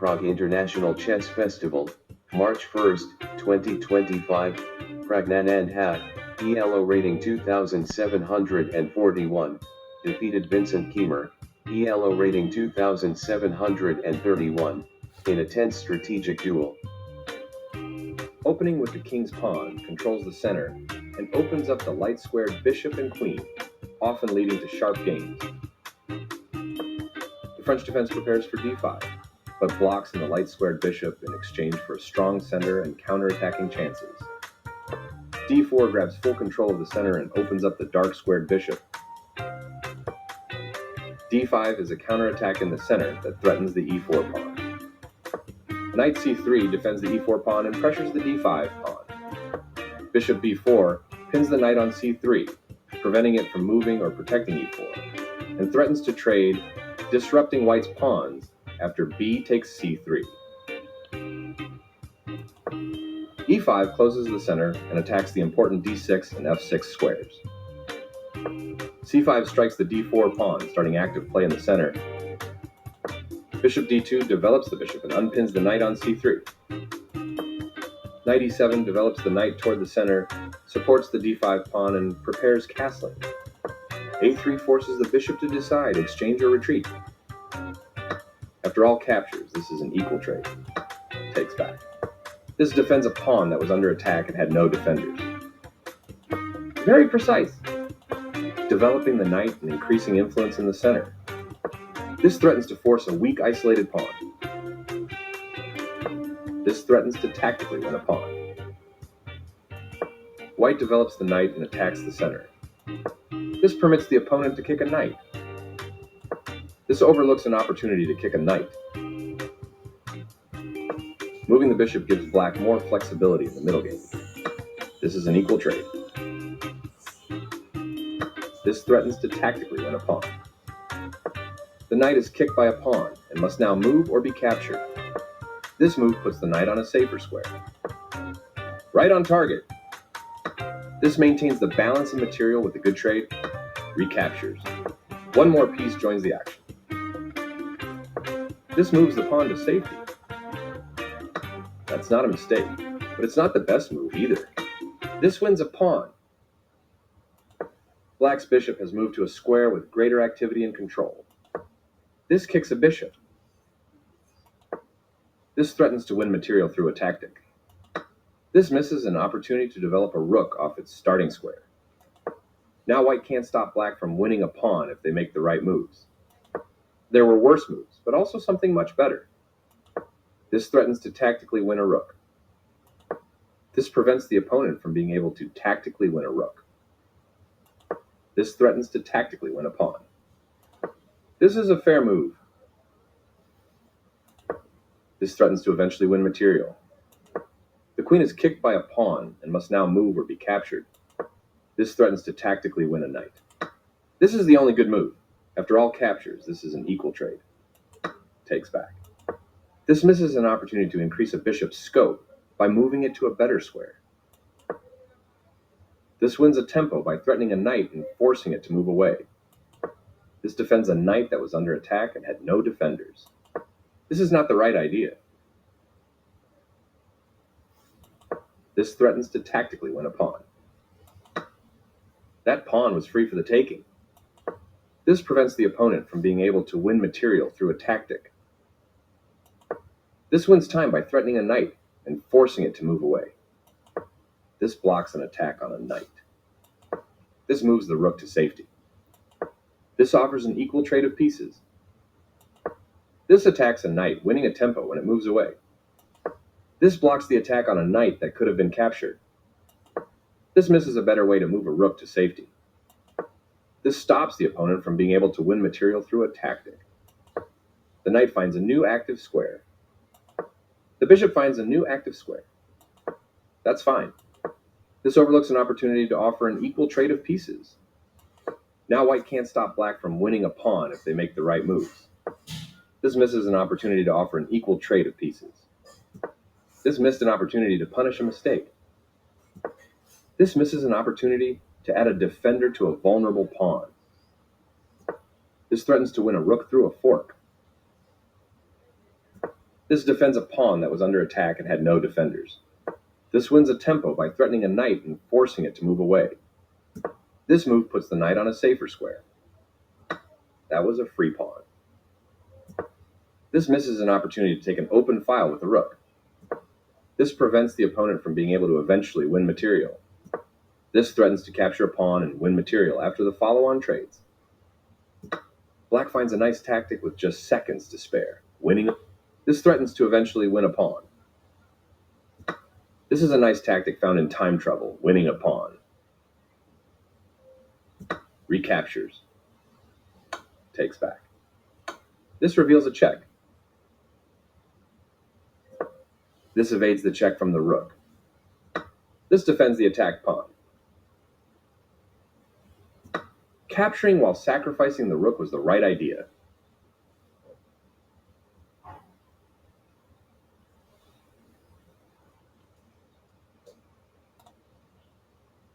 Prague International Chess Festival, March 1st, 2025, Praggnanandhaa, ELO rating 2741, defeated Vincent Keymer, ELO rating 2731, in a tense strategic duel. Opening with the king's pawn controls the center and opens up the light-squared bishop and queen, often leading to sharp gains. The French defense prepares for d5, but blocks in the light-squared bishop in exchange for a strong center and counter-attacking chances. d4 grabs full control of the center and opens up the dark-squared bishop. d5 is a counterattack in the center that threatens the e4 pawn. Knight c3 defends the e4 pawn and pressures the d5 pawn. Bishop b4 pins the knight on c3, preventing it from moving or protecting e4, and threatens to trade, disrupting white's pawns after b takes c3. e5 closes the center and attacks the important d6 and f6 squares. c5 strikes the d4 pawn, starting active play in the center. Bishop d2 develops the bishop and unpins the knight on c3. Knight e7 develops the knight toward the center, supports the d5 pawn, and prepares castling. a3 forces the bishop to decide, exchange or retreat. After all captures, this is an equal trade. Takes back. This defends a pawn that was under attack and had no defenders. Very precise. Developing the knight and increasing influence in the center. This threatens to force a weak, isolated pawn. This threatens to tactically win a pawn. White develops the knight and attacks the center. This permits the opponent to kick a knight. This overlooks an opportunity to kick a knight. Moving the bishop gives black more flexibility in the middle game. This is an equal trade. This threatens to tactically win a pawn. The knight is kicked by a pawn and must now move or be captured. This move puts the knight on a safer square. Right on target. This maintains the balance of material with a good trade. Recaptures. One more piece joins the action. This moves the pawn to safety. That's not a mistake, but it's not the best move either. This wins a pawn. Black's bishop has moved to a square with greater activity and control. This kicks a bishop. This threatens to win material through a tactic. This misses an opportunity to develop a rook off its starting square. Now white can't stop black from winning a pawn if they make the right moves. There were worse moves, but also something much better. This threatens to tactically win a rook. This prevents the opponent from being able to tactically win a rook. This threatens to tactically win a pawn. This is a fair move. This threatens to eventually win material. The queen is kicked by a pawn and must now move or be captured. This threatens to tactically win a knight. This is the only good move. After all captures, this is an equal trade. Takes back. This misses an opportunity to increase a bishop's scope by moving it to a better square. This wins a tempo by threatening a knight and forcing it to move away. This defends a knight that was under attack and had no defenders. This is not the right idea. This threatens to tactically win a pawn. That pawn was free for the taking. This prevents the opponent from being able to win material through a tactic. This wins time by threatening a knight and forcing it to move away. This blocks an attack on a knight. This moves the rook to safety. This offers an equal trade of pieces. This attacks a knight, winning a tempo when it moves away. This blocks the attack on a knight that could have been captured. This misses a better way to move a rook to safety. This stops the opponent from being able to win material through a tactic. The knight finds a new active square. The bishop finds a new active square. That's fine. This overlooks an opportunity to offer an equal trade of pieces. Now white can't stop black from winning a pawn if they make the right moves. This misses an opportunity to offer an equal trade of pieces. This missed an opportunity to punish a mistake. This misses an opportunity to add a defender to a vulnerable pawn. This threatens to win a rook through a fork. This defends a pawn that was under attack and had no defenders. This wins a tempo by threatening a knight and forcing it to move away. This move puts the knight on a safer square. That was a free pawn. This misses an opportunity to take an open file with the rook. This prevents the opponent from being able to eventually win material. This threatens to capture a pawn and win material after the follow-on trades. Black finds a nice tactic with just seconds to spare, winning. This threatens to eventually win a pawn. This is a nice tactic found in time trouble, winning a pawn. Recaptures. Takes back. This reveals a check. This evades the check from the rook. This defends the attacked pawn. Capturing while sacrificing the rook was the right idea.